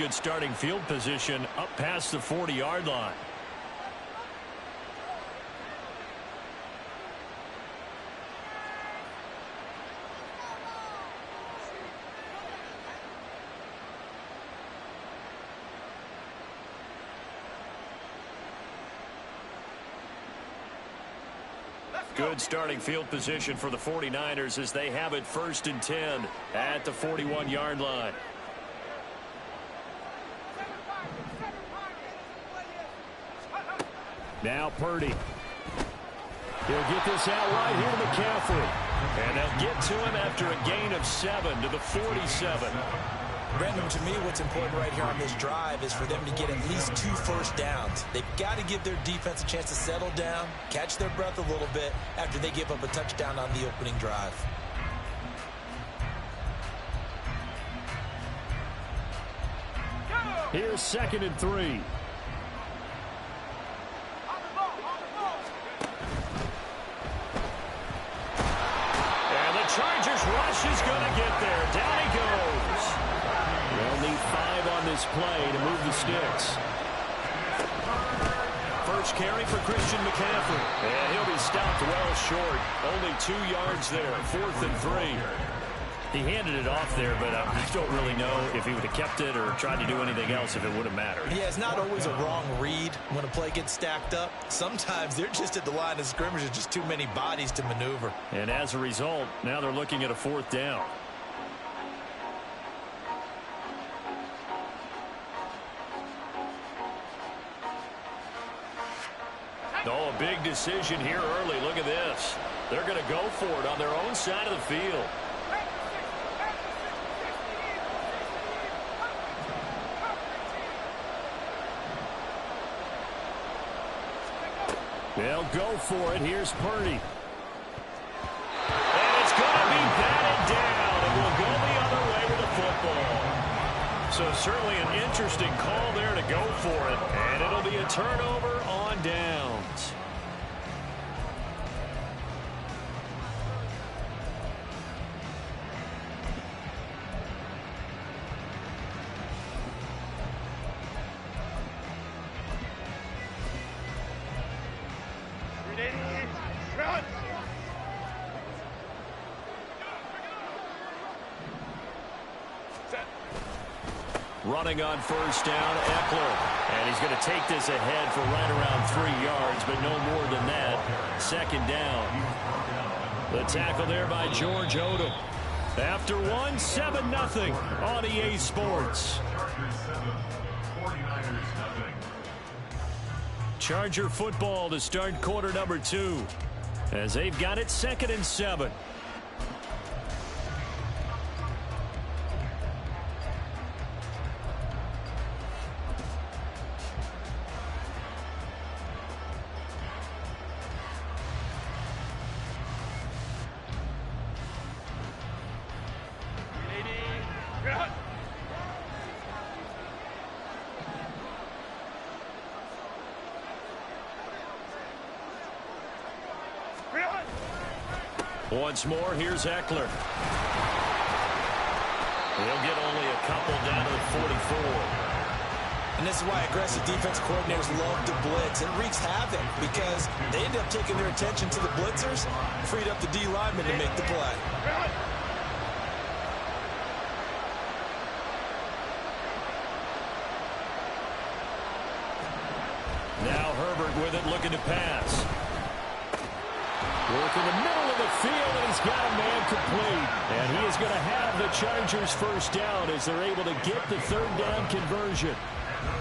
good starting field position up past the 40-yard line. Good starting field position for the 49ers as they have it 1st and 10 at the 41-yard line. Now Purdy. He'll get this out right here to McCaffrey. And they'll get to him after a gain of 7 to the 47. Brandon, to me, what's important right here on this drive is for them to get at least 2 first downs. They've got to give their defense a chance to settle down, catch their breath a little bit after they give up a touchdown on the opening drive. Here's 2nd and 3. Chargers rush is going to get there. Down he goes. They'll need 5 on this play to move the sticks. First carry for Christian McCaffrey. And he'll be stopped well short. Only 2 yards there. 4th and 3. He handed it off there, but I don't really know if he would have kept it or tried to do anything else if it would have mattered. Yeah, it's not always a wrong read when a play gets stacked up. Sometimes they're just at the line of scrimmage. There's just too many bodies to maneuver. And as a result, now they're looking at a 4th down. Oh, a big decision here early. Look at this. They're going to go for it on their own side of the field. They'll go for it. Here's Purdy. And it's going to be batted down. And we'll go the other way with the football. So certainly an interesting call there to go for it. And it'll be a turnover on downs. Running on 1st down, Eckler. And he's going to take this ahead for right around 3 yards, but no more than that. 2nd down. The tackle there by George Odom. After one, 7-0 on EA Sports. Charger football to start quarter number 2. As they've got it 2nd and 7. Once more, here's Eckler. He'll get only a couple down to the 44. And this is why aggressive defense coordinators love to blitz. It wreaks havoc because they end up taking their attention to the blitzers, freed up the D lineman to make the play. Now Herbert with it, looking to pass. Work in the middle of the field, and he's got a man complete. And he is going to have the Chargers 1st down as they're able to get the 3rd down conversion.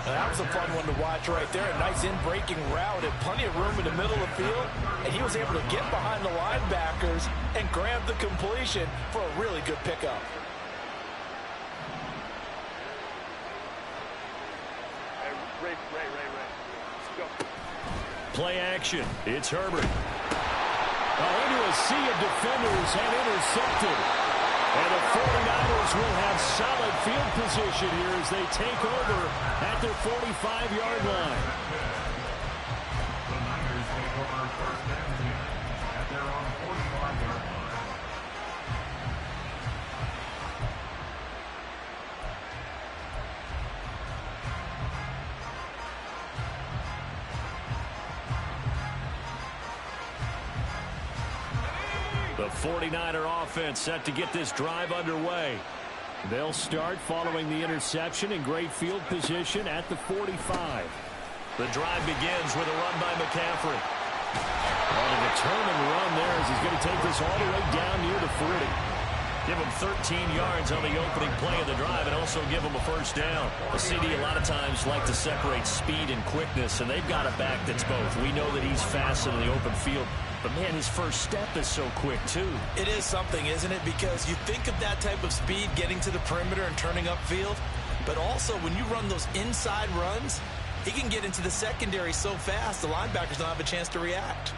That was a fun one to watch right there. A nice in-breaking route and plenty of room in the middle of the field. And he was able to get behind the linebackers and grab the completion for a really good pickup. Ray. Let's go. Play action. It's Herbert. Into a sea of defenders and intercepted. And the 49ers will have solid field position here as they take over at their 45-yard line. The Niners take over 1st and 10 at their own 45-yard line. The 49er offense set to get this drive underway. They'll start following the interception in great field position at the 45. The drive begins with a run by McCaffrey. On a determined run there as he's going to take this all the way down near the 40. Give him 13 yards on the opening play of the drive and also give him a first down. The CD a lot of times like to separate speed and quickness, and they've got a back that's both. We know that he's fast in the open field, but, man, his first step is so quick, too. It is something, isn't it? Because you think of that type of speed getting to the perimeter and turning upfield, but also when you run those inside runs, he can get into the secondary so fast the linebackers don't have a chance to react.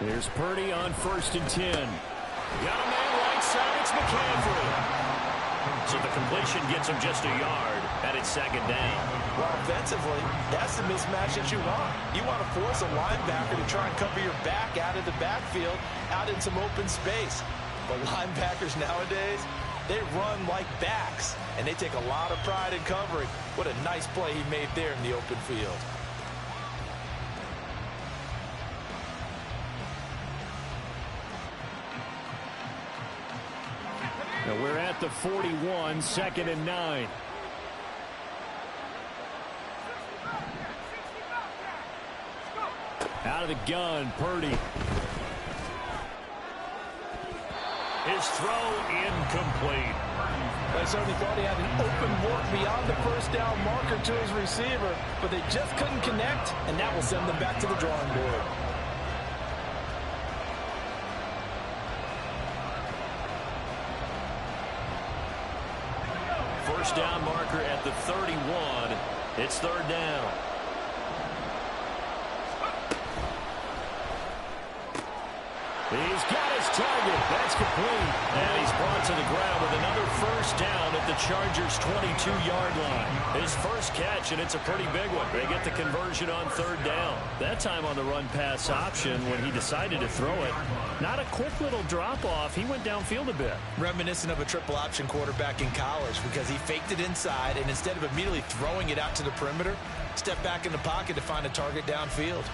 Here's Purdy on 1st and 10. Got a man right side. It's McCaffrey. So the completion gets him just a yard, and it's 2nd down. Well, offensively, that's the mismatch that you want. You want to force a linebacker to try and cover your back out of the backfield, out in some open space. But linebackers nowadays, they run like backs, and they take a lot of pride in covering. What a nice play he made there in the open field. Now we're at the 41, 2nd and 9. Out of the gun, Purdy. His throw incomplete. I certainly thought he had an open look beyond the first down marker to his receiver, but they just couldn't connect, and that will send them back to the drawing board. First down marker at the 31. It's 3rd down. He's got his target. That's complete. And he's brought to the ground with another first down at the Chargers' 22-yard line. His first catch, and it's a pretty big one. They get the conversion on 3rd down. That time on the run-pass option when he decided to throw it. Not a quick little drop-off. He went downfield a bit. Reminiscent of a triple option quarterback in college because he faked it inside, and instead of immediately throwing it out to the perimeter, stepped back in the pocket to find a target downfield.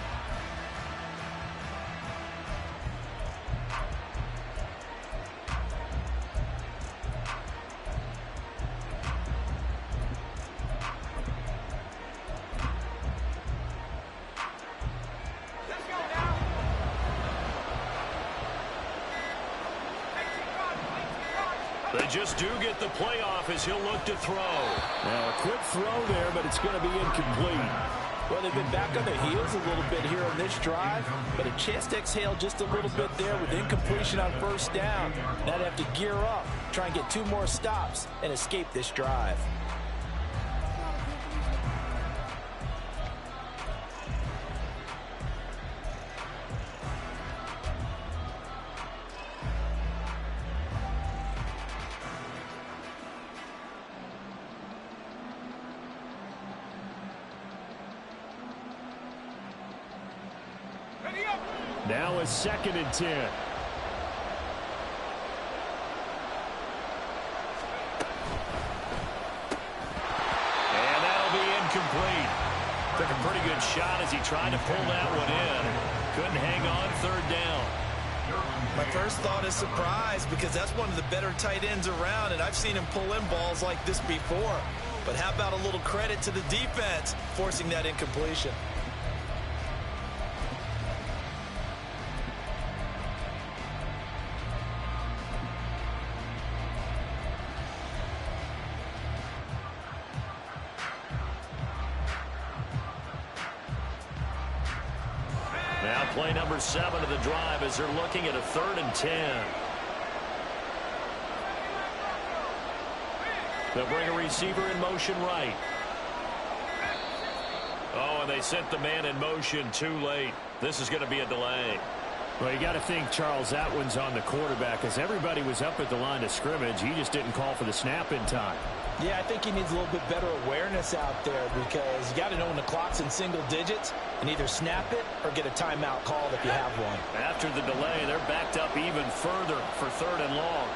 They just do get the playoff as he'll look to throw. Now, a quick throw there, but it's going to be incomplete. Well, they've been back on their heels a little bit here on this drive, but a chance to exhale just a little bit there with incompletion on first down. Now they have to gear up, try and get 2 more stops, and escape this drive. Now a 2nd and 10. And that'll be incomplete. Took a pretty good shot as he tried to pull that one in. Couldn't hang on 3rd down. My first thought is surprise because that's one of the better tight ends around, and I've seen him pull in balls like this before. But how about a little credit to the defense forcing that incompletion? Now play number 7 of the drive as they're looking at a 3rd and 10. They'll bring a receiver in motion right. Oh, and they sent the man in motion too late. This is going to be a delay. Well, you got to think, Charles, that one's on the quarterback because everybody was up at the line of scrimmage. He just didn't call for the snap in time. Yeah, I think he needs a little bit better awareness out there because you got to know when the clock's in single digits and either snap it or get a timeout called if you have one. After the delay, they're backed up even further for 3rd and long.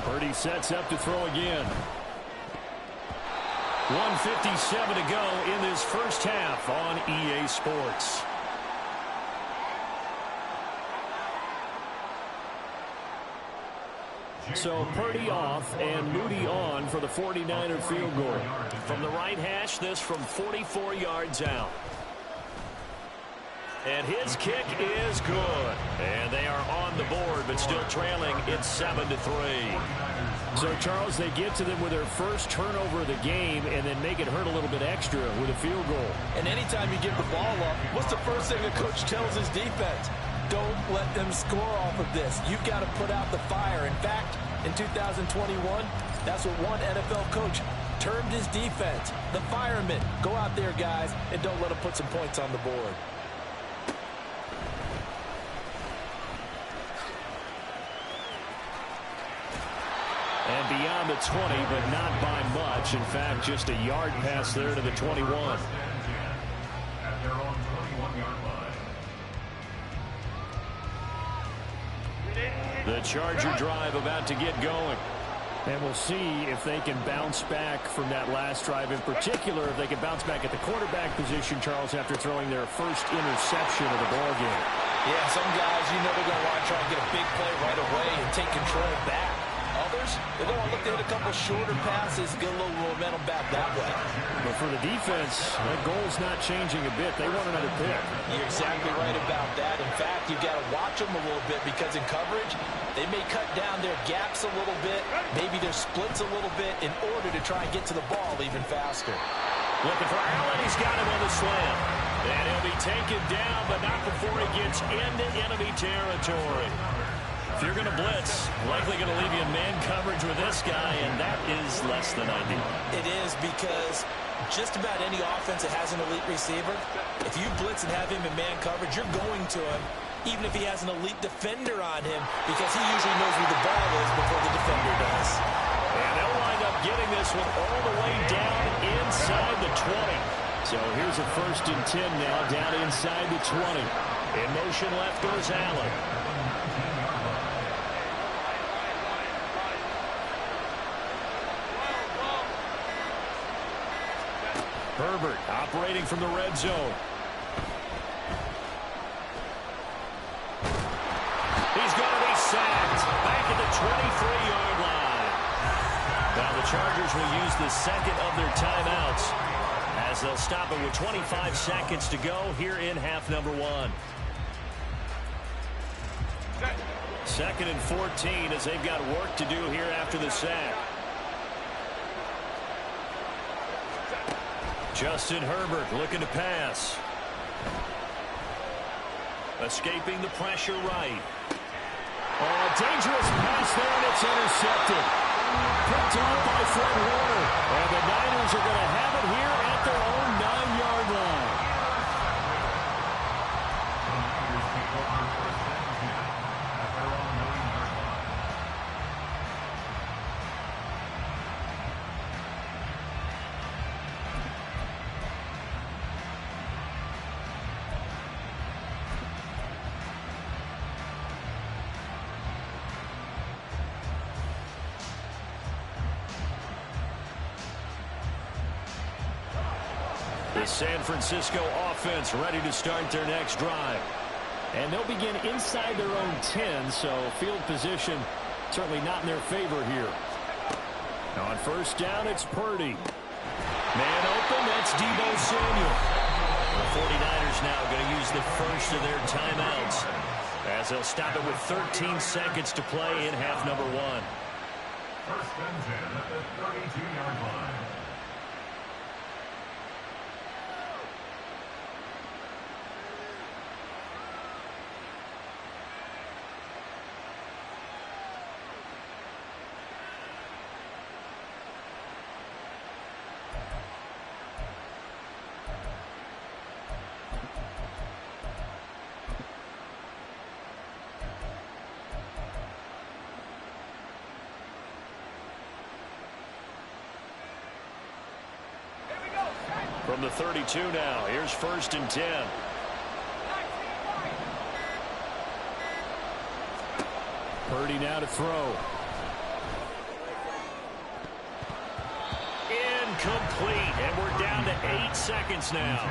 Purdy sets up to throw again. 1:57 to go in this first half on EA Sports. So Purdy off and Moody on for the 49er field goal. From the right hash, this from 44 yards out. And his kick is good. And they are on the board, but still trailing. It's 7-3. So, Charles, they get to them with their first turnover of the game and then make it hurt a little bit extra with a field goal. And anytime you give the ball up, what's the first thing a coach tells his defense? Don't let them score off of this. You've got to put out the fire. In fact, in 2021, that's what one NFL coach termed his defense. The firemen. Go out there, guys, and don't let them put some points on the board. And beyond the 20, but not by much. In fact, just a yard pass there to the 21. At their own 21-yard line. The Charger drive about to get going. And we'll see if they can bounce back from that last drive. In particular, if they can bounce back at the quarterback position, Charles, after throwing their first interception of the ballgame. Yeah, some guys, you know they're going to want to try and get a big play right away and take control back. Others, they're going to look to hit a couple shorter passes, get a little momentum back that way. But for the defense, that goal's not changing a bit. They want another pick. You're exactly right about that. In fact, you've got to watch them a little bit because in coverage, they may cut down their gaps a little bit, maybe their splits a little bit in order to try and get to the ball even faster. Looking for Allen. He's got him on the slam. And he'll be taken down, but not before he gets into enemy territory. If you're going to blitz, likely going to leave you in man coverage with this guy, and that is less than ideal. It is because just about any offense that has an elite receiver, if you blitz and have him in man coverage, you're going to him, even if he has an elite defender on him, because he usually knows where the ball is before the defender does. And they'll wind up getting this one all the way down inside the 20. So here's a 1st and 10 now, down inside the 20. In motion left goes Allen. Herbert operating from the red zone. He's going to be sacked back at the 23-yard line. Now the Chargers will use the second of their timeouts as they'll stop it with 25 seconds to go here in half number 1. 2nd and 14 as they've got work to do here after the sack. Justin Herbert looking to pass. Escaping the pressure right. Oh, dangerous pass there, and it's intercepted. Picked off by Fred Warner. And the Niners are going to have it here at their own 9-yard line. The Niners take over 1st and 10 at their own 9-yard line. The San Francisco offense ready to start their next drive. And they'll begin inside their own 10, so field position certainly not in their favor here. On 1st down, it's Purdy. Man open, that's Deebo Samuel. The 49ers now going to use the first of their timeouts as they'll stop it with 13 seconds to play in half number 1. 1st and 10 at the 32-yard line. From the 32 now, here's 1st and 10. Purdy now to throw. Incomplete, and we're down to 8 seconds now.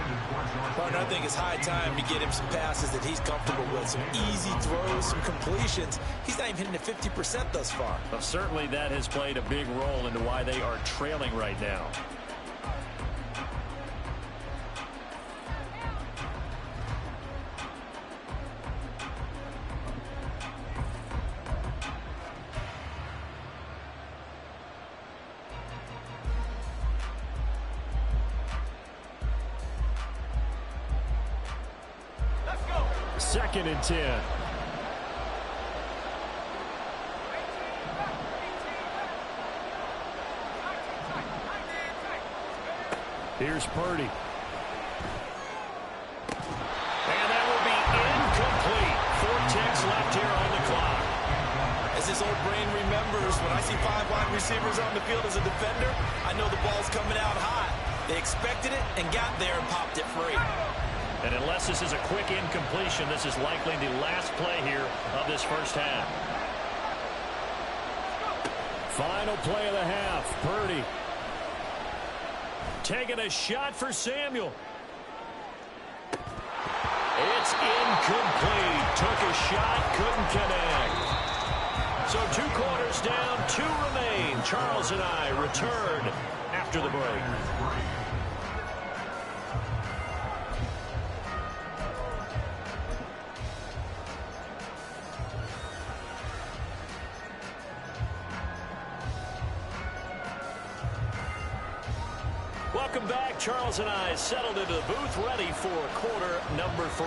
Partner, I think it's high time to get him some passes that he's comfortable with. Some easy throws, some completions. He's not even hitting at 50% thus far. Well, certainly that has played a big role into why they are trailing right now. Second and 10. Here's Purdy. And that will be incomplete. 4 ticks left here on the clock. As his old brain remembers, when I see 5 wide receivers on the field as a defender, I know the ball's coming out hot. They expected it and got there and popped it free. And unless this is a quick incompletion, this is likely the last play here of this first half. Final play of the half. Purdy taking a shot for Samuel. It's incomplete. Took a shot, couldn't connect. So 2 quarters down, 2 remain. Charles and I return after the break. Welcome back. Charles and I settled into the booth, ready for quarter number 3.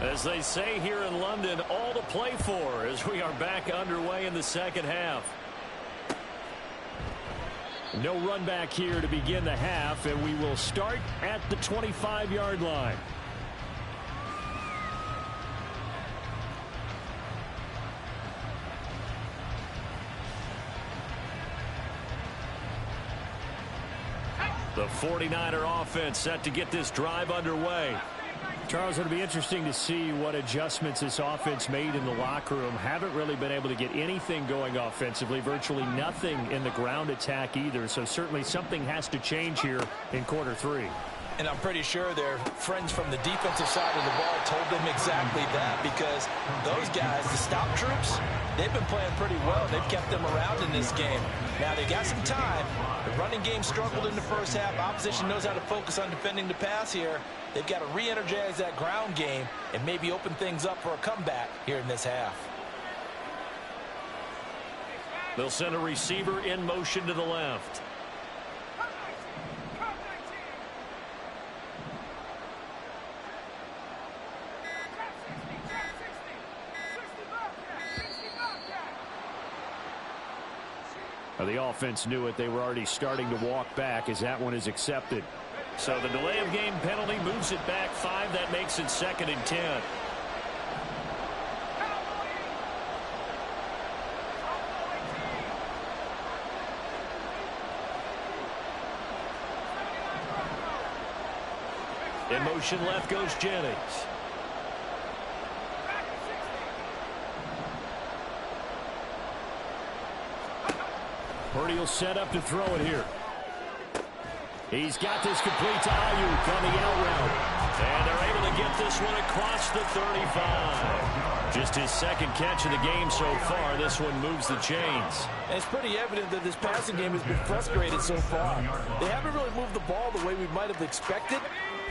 As they say here in London, all to play for as we are back underway in the second half. No run back here to begin the half, and we will start at the 25-yard line. The 49er offense set to get this drive underway. Charles, it'll be interesting to see what adjustments this offense made in the locker room. Haven't really been able to get anything going offensively, virtually nothing in the ground attack either. So certainly something has to change here in quarter 3. And I'm pretty sure their friends from the defensive side of the ball told them exactly that, because those guys, the stop troops, they've been playing pretty well. They've kept them around in this game. Now, they got some time. The running game struggled in the first half. Opposition knows how to focus on defending the pass here. They've got to re-energize that ground game and maybe open things up for a comeback here in this half. They'll send a receiver in motion to the left. The offense knew it. They were already starting to walk back as that one is accepted. So the delay of game penalty moves it back 5. That makes it 2nd and 10. In motion left goes Jennings. Purdy will set up to throw it here. He's got this complete to Ayuk on the out route. And they're able to get this one across the 35. Just his 2nd catch of the game so far. This one moves the chains. And it's pretty evident that this passing game has been frustrated so far. They haven't really moved the ball the way we might have expected,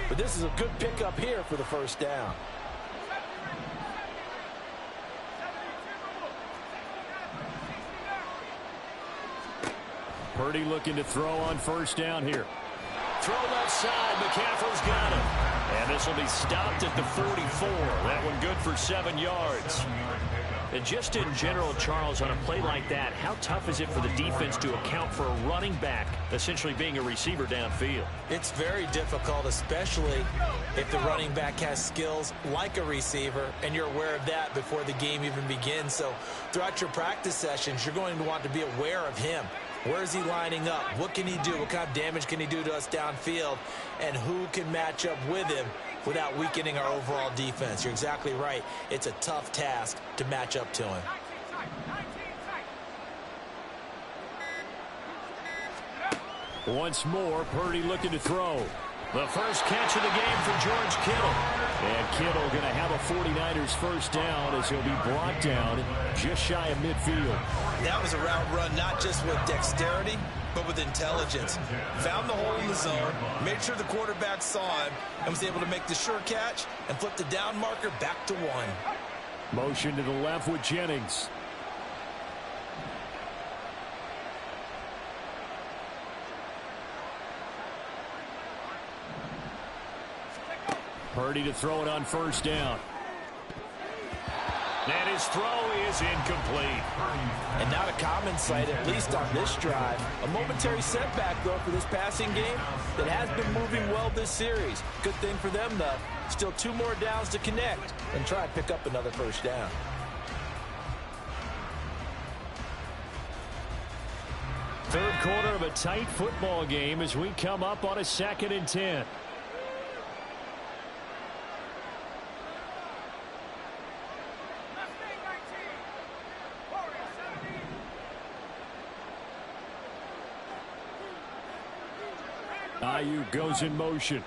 but this is a good pickup here for the first down. Purdy looking to throw on first down here. Throw left side. McCaffrey's got it. And this will be stopped at the 44. That one good for 7 yards. And just in general, Charles, on a play like that, how tough is it for the defense to account for a running back essentially being a receiver downfield? It's very difficult, especially if the running back has skills like a receiver, and you're aware of that before the game even begins. So throughout your practice sessions, you're going to want to be aware of him. Where is he lining up? What can he do? What kind of damage can he do to us downfield? And who can match up with him without weakening our overall defense? You're exactly right. It's a tough task to match up to him. Once more, Purdy looking to throw. The first catch of the game for George Kittle. And Kittle going to have a 49ers first down as he'll be brought down just shy of midfield. That was a route run not just with dexterity, but with intelligence. Found the hole in the zone, made sure the quarterback saw him, and was able to make the sure catch and flip the down marker back to 1. Motion to the left with Jennings. Purdy to throw it on first down. And his throw is incomplete. And not a common sight, at least on this drive. A momentary setback, though, for this passing game that has been moving well this series. Good thing for them, though. Still 2 more downs to connect and try and pick up another first down. Third quarter of a tight football game as we come up on a 2nd and 10. Ayuk goes in motion.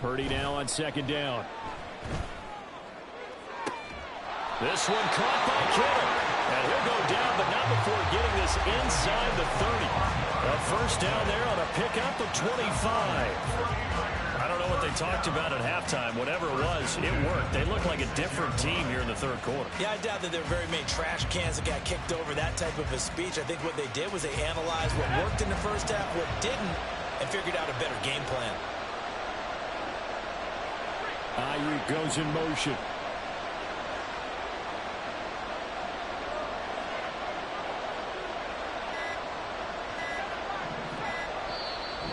Purdy now on 2nd down. This one caught by Kittle. And he'll go down, but not before getting this inside the 30. A first down there on a pickup of 25. I don't know what they talked about at halftime. Whatever it was, it worked. They look like a different team here in the third quarter. Yeah, I doubt that there are very many trash cans that got kicked over, that type of a speech. I think what they did was they analyzed what worked in the first half, what didn't, and figured out a better game plan. Ayuk goes in motion.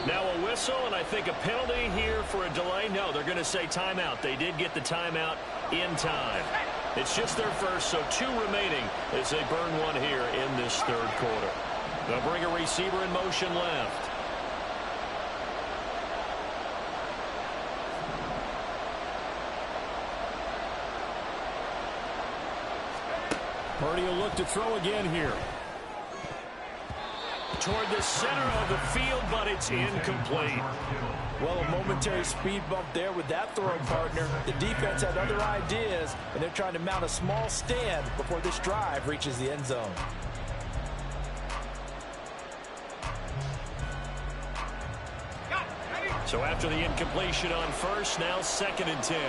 Now a whistle, and I think a penalty here for a delay. No, they're going to say timeout. They did get the timeout in time. It's just their first, so 2 remaining as they burn one here in this third quarter. They'll bring a receiver in motion left. Purdy will look to throw again here. Toward the center of the field, but it's incomplete. Well, a momentary speed bump there with that throw partner. The defense had other ideas, and they're trying to mount a small stand before this drive reaches the end zone. So after the incompletion on first, now 2nd and 10.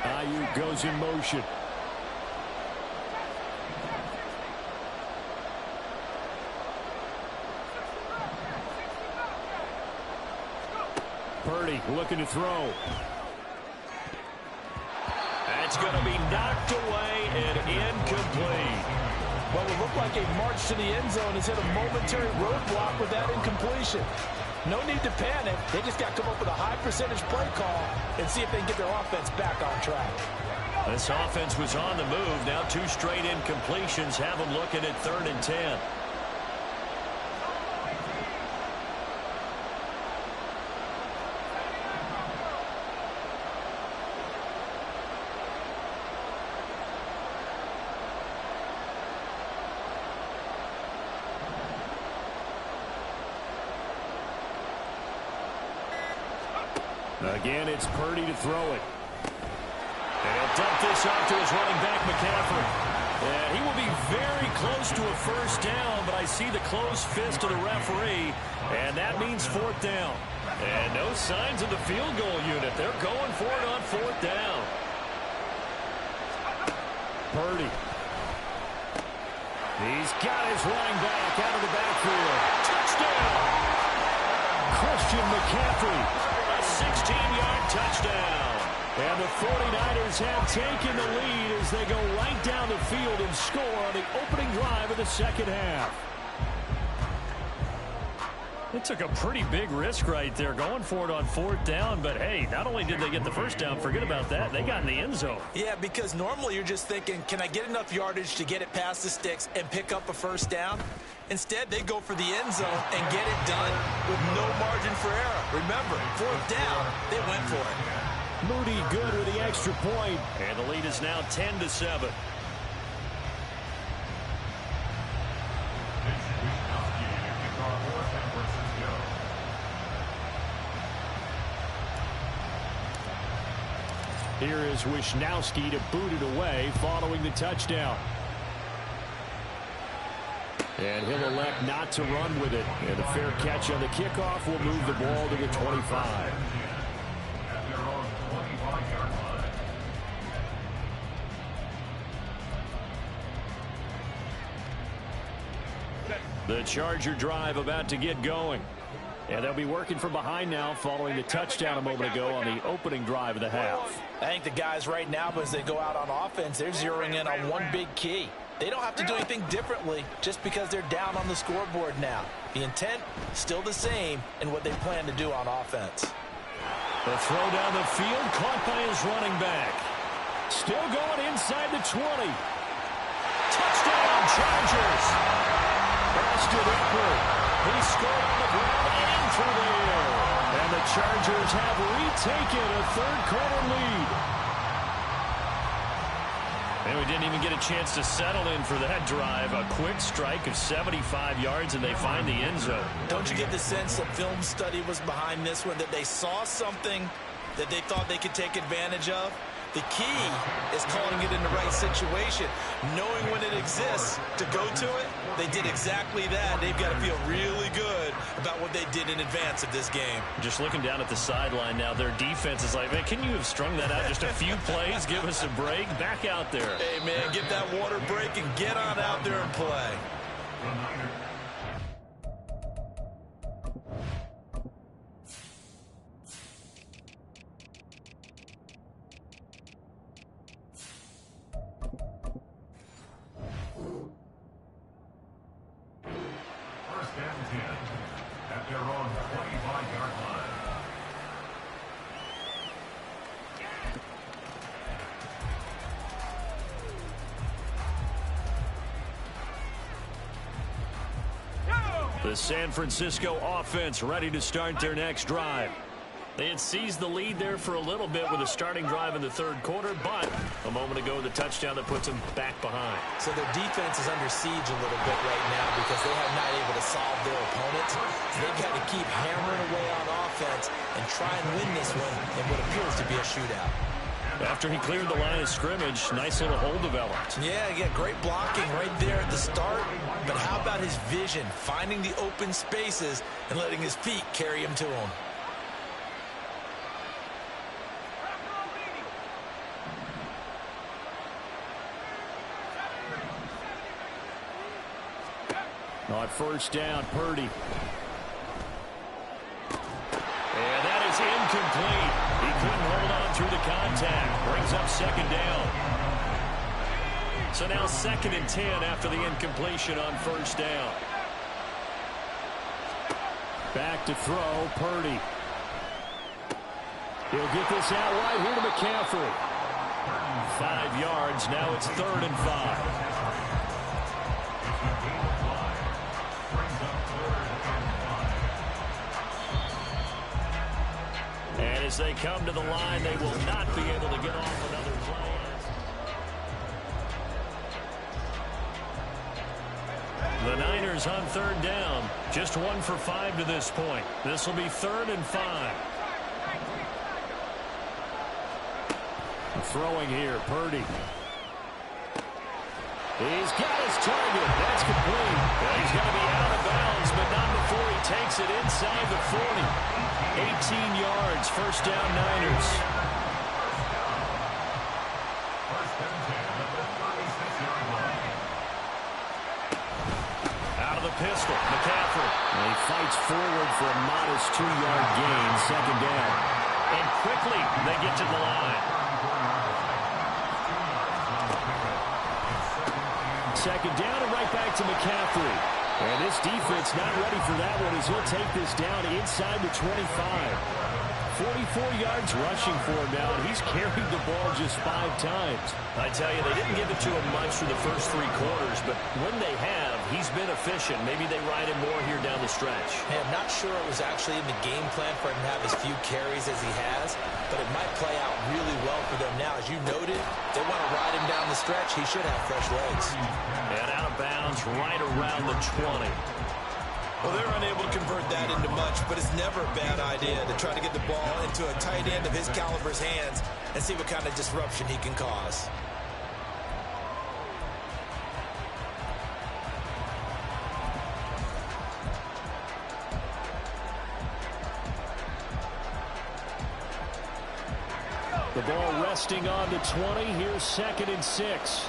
Ayuk goes in motion. Purdy looking to throw. That's going to be knocked away and incomplete. Well, it looked like a march to the end zone has hit a momentary roadblock with that incompletion. No need to panic. They just got to come up with a high percentage play call and see if they can get their offense back on track. This offense was on the move. Now 2 straight incompletions have them looking at 3rd and 10. Again, it's Purdy to throw it. And he'll dump this off to his running back, McCaffrey. And he will be very close to a first down, but I see the closed fist of the referee, and that means fourth down. And no signs of the field goal unit. They're going for it on fourth down. Purdy. He's got his running back out of the backfield. Touchdown! Christian McCaffrey. A 16-yard touchdown. And the 49ers have taken the lead as they go right down the field and score on the opening drive of the second half. It took a pretty big risk right there going for it on fourth down, but hey, not only did they get the first down, forget about that, they got in the end zone. Yeah, because normally you're just thinking, can I get enough yardage to get it past the sticks and pick up a first down? Instead, they go for the end zone and get it done with no margin for error. Remember, fourth down, they went for it. Moody good with the extra point, and the lead is now 10-7. Here is Wisnowski to boot it away following the touchdown. And he'll elect not to run with it. And a fair catch on the kickoff will move the ball to the 25. The Charger drive about to get going. And they'll be working from behind now following the touchdown a moment ago on the opening drive of the half. I think the guys right now, as they go out on offense, they're zeroing in on one big key. They don't have to do anything differently just because they're down on the scoreboard now. The intent, still the same in what they plan to do on offense. The throw down the field, caught by his running back. Still going inside the 20. Touchdown, Chargers. Austin Eckler. He scored on the ground and through the air. And the Chargers have retaken a third-quarter lead. And we didn't even get a chance to settle in for that drive. A quick strike of 75 yards, and they find the end zone. Don't you get the sense that film study was behind this one, that they saw something that they thought they could take advantage of? The key is calling it in the right situation, knowing when it exists to go to it. They did exactly that. They've got to feel really good about what they did in advance of this game. Just looking down at the sideline now, their defense is like, man, can you have strung that out just a few plays? Give us a break. Back out there. Hey, man, get that water break and get on out there and play. At their own 25-yard line. The San Francisco offense ready to start their next drive. They had seized the lead there for a little bit with a starting drive in the third quarter, but a moment ago the touchdown that puts them back behind. So their defense is under siege a little bit right now because they have not able to solve their opponents. So they've got to keep hammering away on offense and try and win this one in what appears to be a shootout. After he cleared the line of scrimmage, nice little hole developed. Yeah, great blocking right there at the start. But how about his vision, finding the open spaces and letting his feet carry him to him? On first down, Purdy. And that is incomplete. He couldn't hold on through the contact. Brings up second down. So now 2nd and 10 after the incompletion on first down. Back to throw, Purdy. He'll get this out right here to McCaffrey. 5 yards, now it's 3rd and 5. And as they come to the line, they will not be able to get off another play. The Niners on 3rd down. Just 1 for 5 to this point. This will be 3rd and 5. Throwing here, Purdy. He's got his target. That's complete. And he's going to be out of bounds, but not before he takes it inside the 40. 18 yards, first down Niners. Out of the pistol, McCaffrey. And he fights forward for a modest 2-yard gain, second down. And quickly, they get to the line. Second down and right back to McCaffrey. And this defense not ready for that one as he'll take this down inside the 25. 44 yards rushing for him now, and he's carried the ball just 5 times. I tell you, they didn't give it to him much for the first 3 quarters, but when they have, he's been efficient. Maybe they ride him more here down the stretch. Hey, I'm not sure it was actually in the game plan for him to have as few carries as he has, but it might play out really well for them now. As you noted, they want to ride him down the stretch. He should have fresh legs. And out of bounds right around the 20. Well, they're unable to convert that into much, but it's never a bad idea to try to get the ball into a tight end of his caliber's hands and see what kind of disruption he can cause. The ball resting on the 20. Here's 2nd and 6.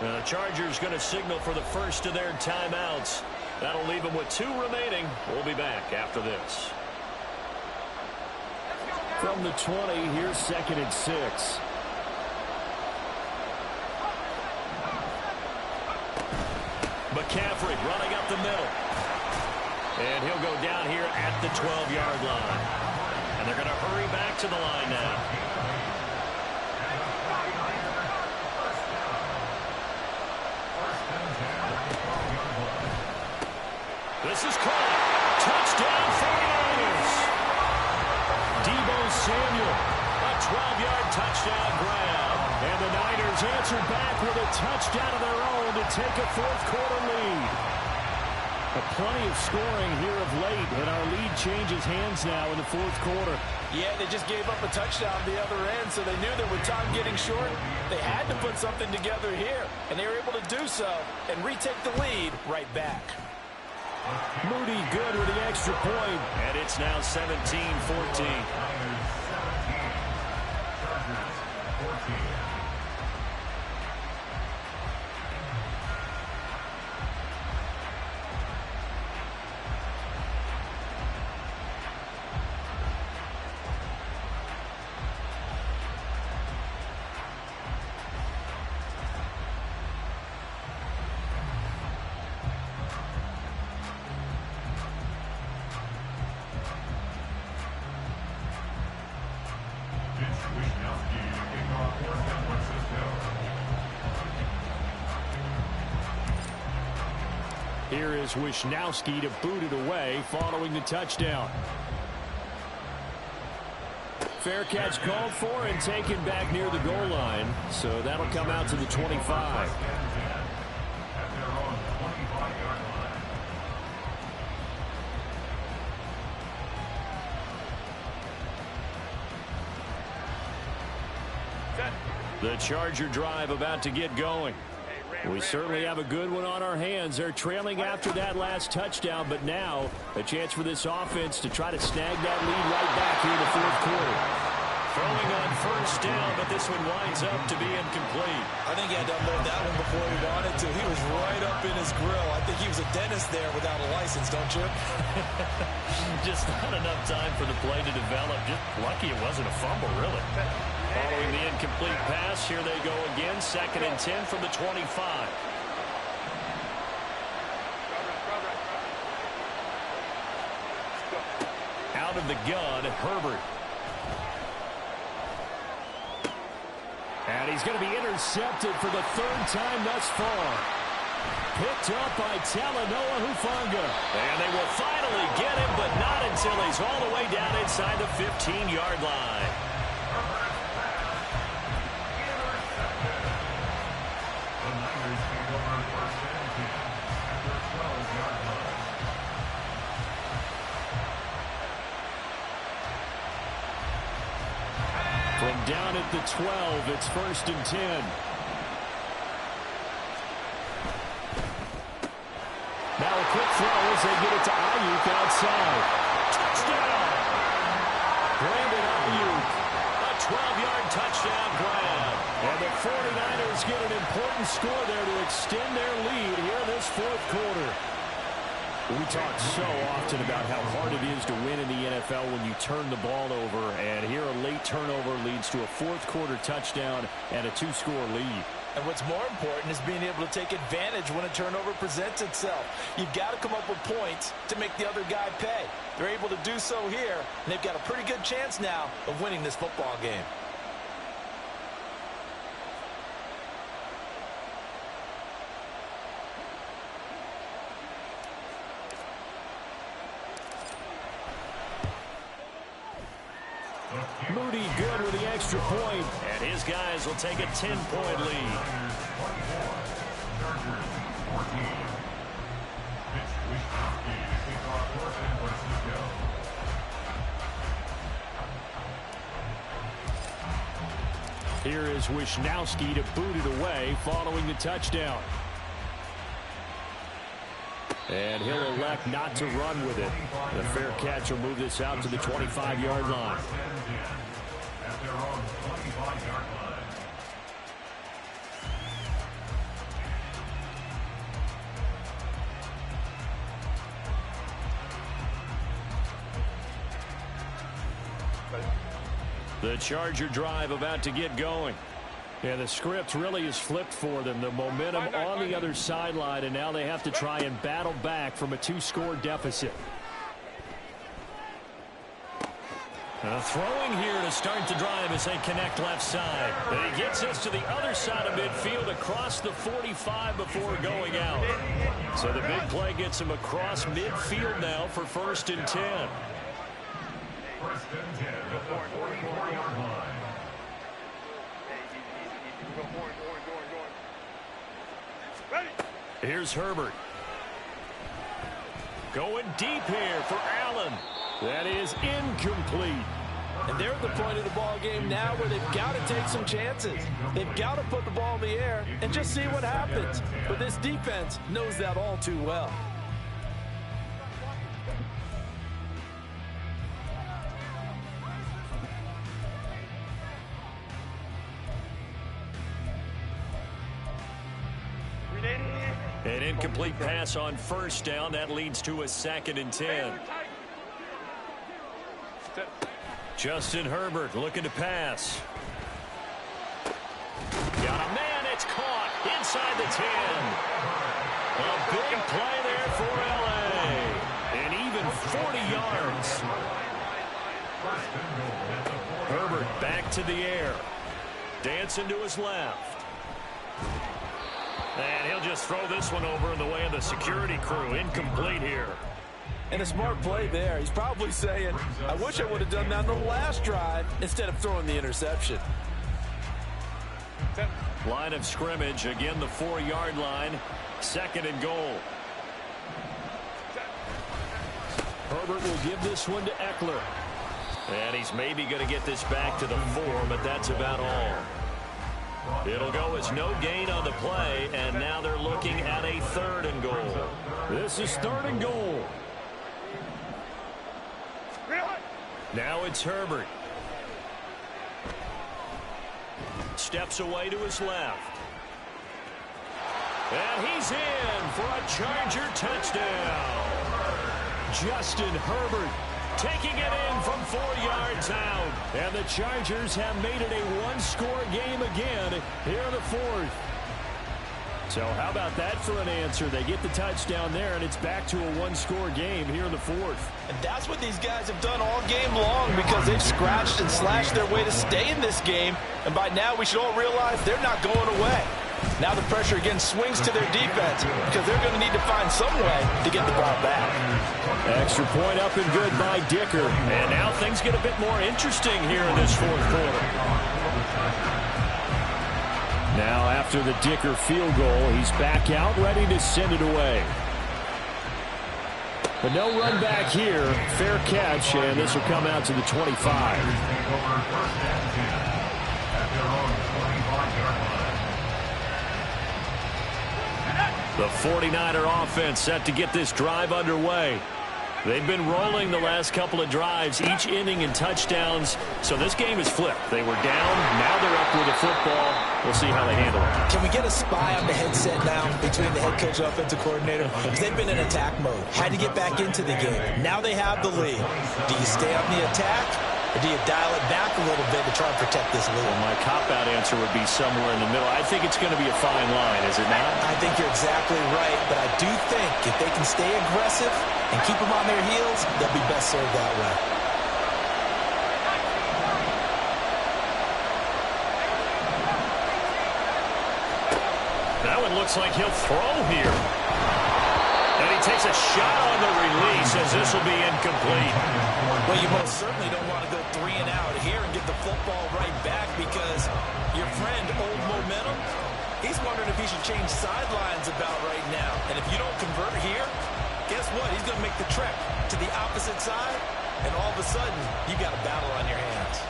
The Chargers going to signal for the first of their timeouts. That'll leave them with 2 remaining. We'll be back after this. From the 20, here's 2nd and 6. McCaffrey running up the middle. And he'll go down here at the 12-yard line. And they're going to hurry back to the line now. This is caught. Touchdown 49ers. Deebo Samuel. A 12-yard touchdown grab. And the Niners answer back with a touchdown of their own to take a 4th-quarter lead. Plenty of scoring here of late, and our lead changes hands now in the 4th quarter. Yeah, they just gave up a touchdown on the other end, so they knew that with time getting short, they had to put something together here. And they were able to do so and retake the lead right back. Moody good with the extra point, and it's now 17-14. Here is Wishnowski to boot it away following the touchdown. Fair catch called for and taken back near the goal line. So that'll come out to the 25. The Charger drive about to get going. We certainly have a good one on our hands. They're trailing after that last touchdown, but now a chance for this offense to try to snag that lead right back here in the 4th quarter. Throwing on first down, but this one winds up to be incomplete. I think he had to unload that one before he wanted to. He was right up in his grill. I think he was a dentist there without a license, don't you? Just not enough time for the play to develop. Just lucky it wasn't a fumble, really. Following the incomplete pass, here they go again. 2nd and 10 from the 25. Out of the gun, Herbert. And he's going to be intercepted for the 3rd time thus far. Picked up by Talanoa Hufanga. And they will finally get him, but not until he's all the way down inside the 15-yard line. And down at the 12, it's 1st and 10. Now a quick throw as they get it to Ayuk outside. Touchdown! Brandon Ayuk, a 12-yard touchdown grab. And the 49ers get an important score there to extend their lead here in this 4th quarter. We talk so often about how hard it is to win in the NFL when you turn the ball over. And here a late turnover leads to a 4th quarter touchdown and a 2-score lead. And what's more important is being able to take advantage when a turnover presents itself. You've got to come up with points to make the other guy pay. They're able to do so here, and they've got a pretty good chance now of winning this football game. Moody good with the extra point, and his guys will take a 10-point lead. Here is Wisnowski to boot it away following the touchdown. And he'll elect not to run with it. The fair catch will move this out to the 25-yard line. At their own 25-yard line. The Charger drive about to get going. Yeah, the script really is flipped for them. The momentum on the other sideline, and now they have to try and battle back from a 2-score deficit. Throwing here to start the drive as they connect left side. And he gets us to the other side of midfield across the 45 before going out. So the big play gets him across midfield now for 1st and 10. 1st and 10 at the 44-yard line. Here's Herbert. Going deep here for Allen. That is incomplete. And they're at the point of the ball game now where they've got to take some chances. They've got to put the ball in the air and just see what happens. But this defense knows that all too well. An incomplete pass on 1st down. That leads to a 2nd and 10. Justin Herbert looking to pass. Got a man. It's caught inside the 10. A big play there for L.A. And even 40 yards. Herbert back to the air. Dancing to his left. And he'll just throw this one over in the way of the security crew. Incomplete here. And a smart play there. He's probably saying, I wish I would have done that on the last drive instead of throwing the interception. Line of scrimmage, again the 4-yard line. 2nd and goal. Herbert will give this one to Eckler. And he's maybe going to get this back to the 4, but that's about all. It'll go as no gain on the play, and now they're looking at a 3rd and goal. This is 3rd and goal. Now it's Herbert. Steps away to his left. And he's in for a Charger touchdown. Justin Herbert taking it in from 4 yards out. And the Chargers have made it a 1-score game again here in the 4th. So how about that for an answer? They get the touchdown there, and it's back to a 1-score game here in the 4th. And that's what these guys have done all game long because they've scratched and slashed their way to stay in this game. And by now we should all realize they're not going away. Now the pressure again swings to their defense because they're going to need to find some way to get the ball back. Extra point up and good by Dicker. And now things get a bit more interesting here in this 4th quarter. Now after the Dicker field goal, he's back out ready to send it away. But no run back here. Fair catch, and this will come out to the 25. their own 25-yard line. The 49er offense set to get this drive underway. They've been rolling the last couple of drives, each inning in touchdowns. So this game is flipped. They were down. Now they're up with the football. We'll see how they handle it. Can we get a spy on the headset now between the head coach and offensive coordinator? Because they've been in attack mode. Had to get back into the game. Now they have the lead. Do you stay on the attack, or do you dial it back a little bit to try and protect this lead? Well, my cop-out answer would be somewhere in the middle. I think it's going to be a fine line, is it not? I think you're exactly right, but I do think if they can stay aggressive and keep them on their heels, they'll be best served that way. That one looks like he'll throw here. And he takes a shot on the release as this will be incomplete. Well, you most certainly don't want to go 3 and out here and get the football right back, because your friend, Old Momentum, he's wondering if he should change sidelines about right now. And if you don't convert here, guess what? He's going to make the trek to the opposite side, and all of a sudden, you've got a battle on your hands.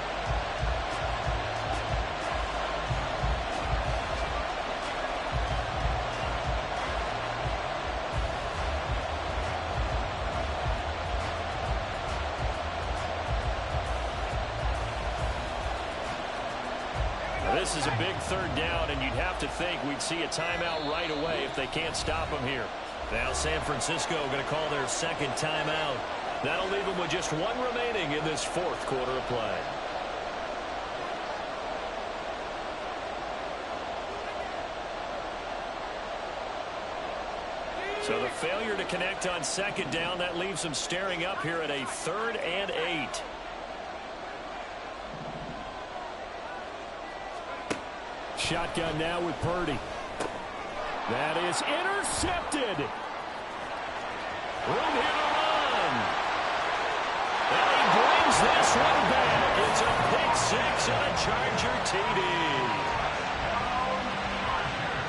This is a big third down, and you'd have to think we'd see a timeout right away if they can't stop them here. Now San Francisco going to call their second timeout. That'll leave them with just 1 remaining in this 4th quarter of play. So the failure to connect on 2nd down, that leaves them staring up here at a 3rd and 8. Shotgun now with Purdy. That is intercepted. Room here to run. And he brings this one back. It's a pick 6 and a Charger TD.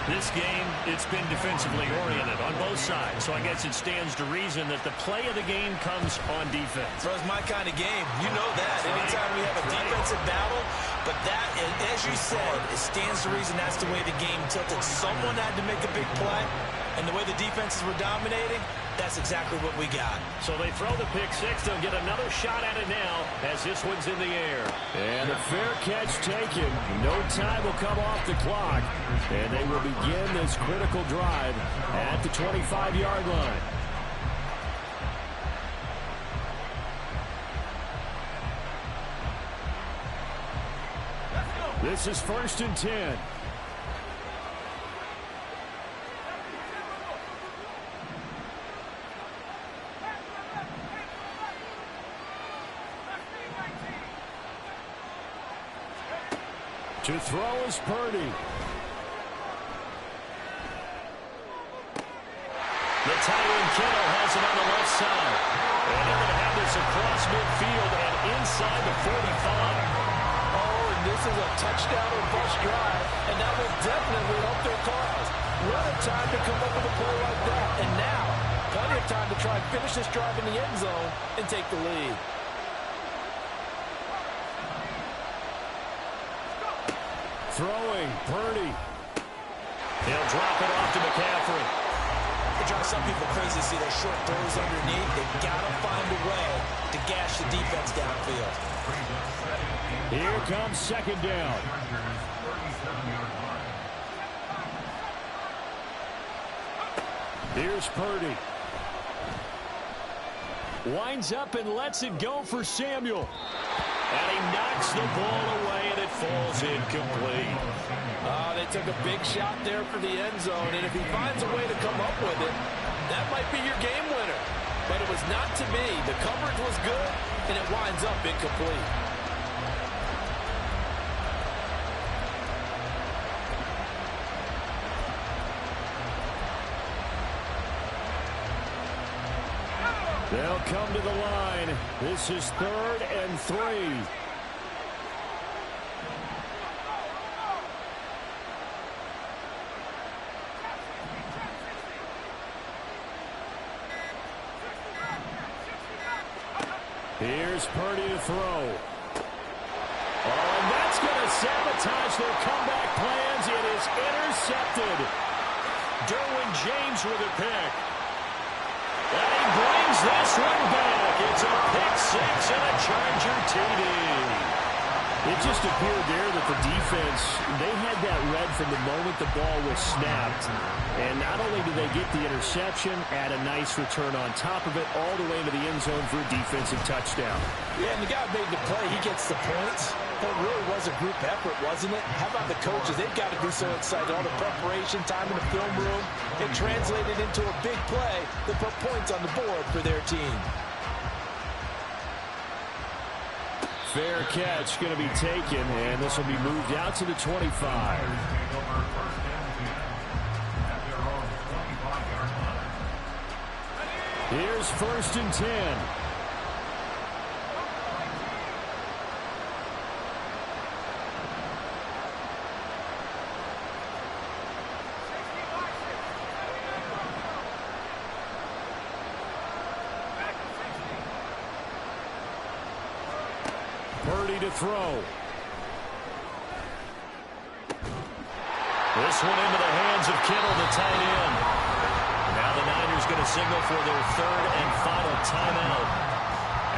This game, it's been defensively oriented on both sides, so I guess it stands to reason that the play of the game comes on defense. Well, it's my kind of game. You know that. Anytime we have a defensive battle, but that, as you said, it stands to reason that's the way the game tilted. Someone had to make a big play, and the way the defenses were dominating, that's exactly what we got. So they throw the pick 6. They'll get another shot at it now as this one's in the air. And a fair catch taken. No time will come off the clock. And they will begin this critical drive at the 25-yard line. This is 1st and 10. To throw is Purdy. The tight end Kittle has it on the left side. And they're going to have this across midfield and inside the 45. Oh, and this is a touchdown or bust drive, and that will definitely help their cause. What a time to come up with a play like that. And now, plenty of time to try and finish this drive in the end zone and take the lead. Throwing, Purdy. He'll drop it off to McCaffrey. It drives some people crazy to see those short throws underneath. They've got to find a way to gash the defense downfield. Here comes 2nd down. Here's Purdy. Winds up and lets it go for Samuel. And he knocks the ball away, and it falls incomplete. They took a big shot there for the end zone, and if he finds a way to come up with it, that might be your game winner. But it was not to be. The coverage was good, and it winds up incomplete. They'll come to the line. This is 3rd and 3. Here's Purdy to throw. Oh, and that's going to sabotage their comeback plans. It is intercepted. Derwin James with a pick. And he brings this one back. It's a pick six and a Charger TD. It just appeared there that the defense, they had that read from the moment the ball was snapped. And not only did they get the interception, add a nice return on top of it, all the way into the end zone for a defensive touchdown. Yeah, and the guy made the play. He gets the points. But it really was a group effort, wasn't it? How about the coaches? They've got to be so excited. All the preparation, time in the film room, it translated into a big play that put points on the board for their team. Fair catch going to be taken, and this will be moved out to the 25. Here's 1st and 10. Purdy to throw. This one into the hands of Kittle, the tight end. Now the Niners going to signal for their 3rd and final timeout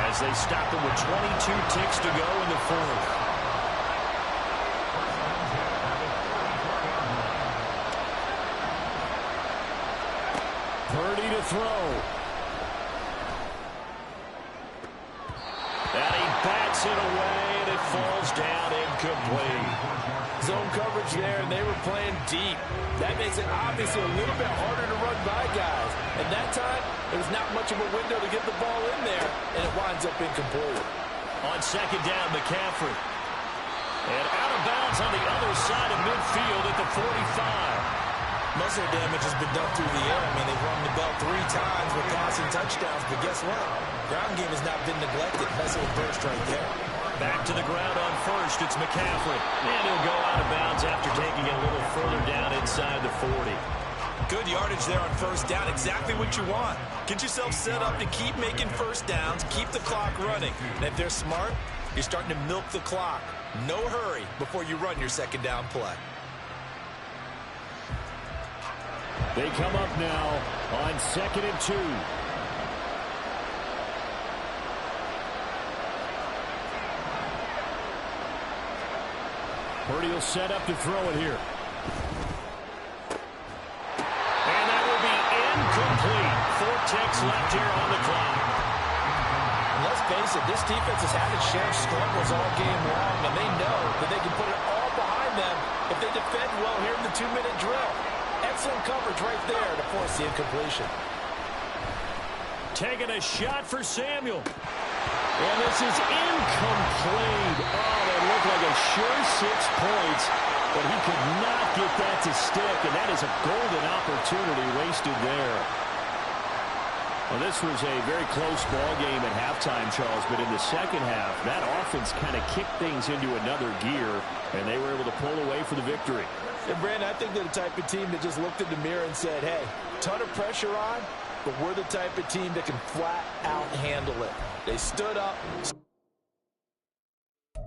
as they stop it with 22 ticks to go in the 4th. Purdy to throw. And he bats it away, and it falls down incomplete. Zone coverage there, and they were playing deep. That makes it obviously a little bit harder to run by guys. And that time, there's not much of a window to get the ball in there, and it winds up incomplete. On 2nd down, McCaffrey. And out of bounds on the other side of midfield at the 45. Most of the damage has been done through the air. I mean, they've rung the bell 3 times with passing touchdowns, but guess what? Ground game has not been neglected. Nice little burst right there. Back to the ground on 1st. It's McCaffrey. And he'll go out of bounds after taking it a little further down inside the 40. Good yardage there on 1st down. Exactly what you want. Get yourself set up to keep making 1st downs, keep the clock running. And if they're smart, you're starting to milk the clock. No hurry before you run your 2nd down play. They come up now on 2nd and 2. Purdy will set up to throw it here. And that will be incomplete. 4 ticks left here on the clock. And let's face it, this defense has had its share of struggles all game long, and they know that they can put it all behind them if they defend well here in the 2-minute drill. Excellent coverage right there to force the incompletion. Taking a shot for Samuel. And this is incomplete. Oh, that looked like a sure 6 points, but he could not get that to stick, and that is a golden opportunity wasted there. Well, this was a very close ball game at halftime, Charles, but in the second half, that offense kind of kicked things into another gear, and they were able to pull away for the victory. And, Brandon, I think they're the type of team that just looked in the mirror and said, hey, ton of pressure on, but we're the type of team that can flat out handle it. They stood up.